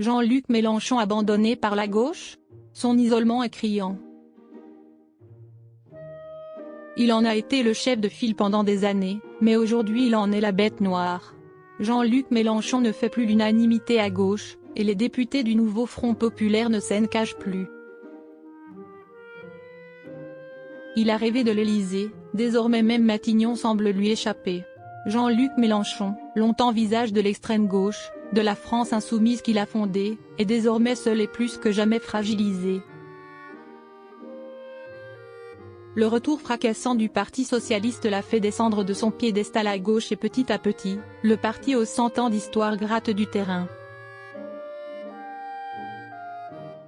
Jean-Luc Mélenchon abandonné par la gauche? Son isolement est criant. Il en a été le chef de file pendant des années, mais aujourd'hui il en est la bête noire. Jean-Luc Mélenchon ne fait plus l'unanimité à gauche, et les députés du nouveau Front populaire ne s'en cachent plus. Il a rêvé de l'Élysée, désormais même Matignon semble lui échapper. Jean-Luc Mélenchon, longtemps visage de l'extrême gauche, de la France insoumise qu'il a fondée, est désormais seul et plus que jamais fragilisé. Le retour fracassant du Parti socialiste l'a fait descendre de son piédestal à gauche et petit à petit, le parti aux 100 ans d'histoire gratte du terrain.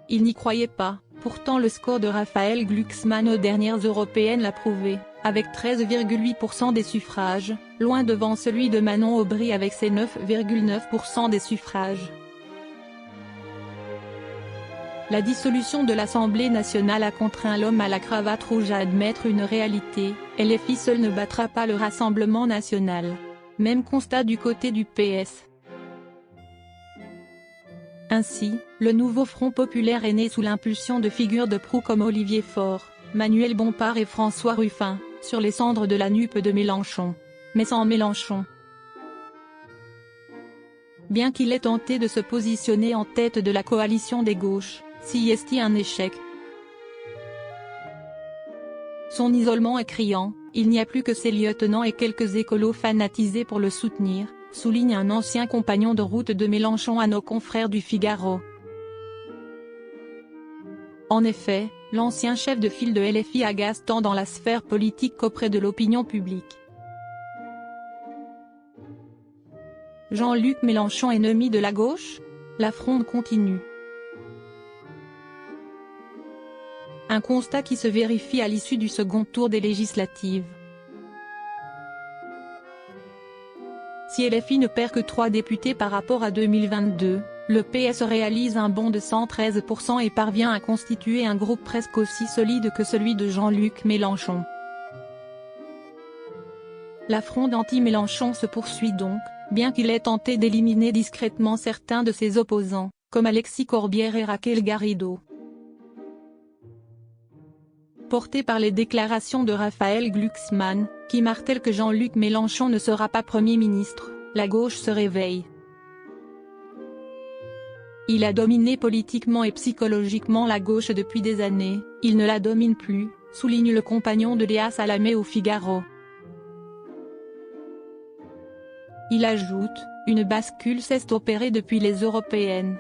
Il n'y croyait pas, pourtant le score de Raphaël Glucksmann aux dernières européennes l'a prouvé, avec 13,8% des suffrages, loin devant celui de Manon Aubry avec ses 9,9% des suffrages. La dissolution de l'Assemblée nationale a contraint l'homme à la cravate rouge à admettre une réalité, LFI seul ne battra pas le Rassemblement national. Même constat du côté du PS. Ainsi, le nouveau Front populaire est né sous l'impulsion de figures de proue comme Olivier Faure, Manuel Bompard et François Ruffin, sur les cendres de la nupe de Mélenchon. Mais sans Mélenchon. Bien qu'il ait tenté de se positionner en tête de la coalition des gauches, si est un échec. Son isolement est criant, il n'y a plus que ses lieutenants et quelques écolos fanatisés pour le soutenir, souligne un ancien compagnon de route de Mélenchon à nos confrères du Figaro. En effet, l'ancien chef de file de LFI agace tant dans la sphère politique qu'auprès de l'opinion publique. Jean-Luc Mélenchon ennemi de la gauche? La fronde continue. Un constat qui se vérifie à l'issue du second tour des législatives. Si LFI ne perd que 3 députés par rapport à 2022, le PS réalise un bond de 113% et parvient à constituer un groupe presque aussi solide que celui de Jean-Luc Mélenchon. La fronde anti-Mélenchon se poursuit donc, bien qu'il ait tenté d'éliminer discrètement certains de ses opposants, comme Alexis Corbière et Raquel Garrido. Porté par les déclarations de Raphaël Glucksmann, qui martèle que Jean-Luc Mélenchon ne sera pas Premier ministre, la gauche se réveille. Il a dominé politiquement et psychologiquement la gauche depuis des années, il ne la domine plus, souligne le compagnon de Léa Salamé au Figaro. Il ajoute, une bascule s'est opérée depuis les européennes.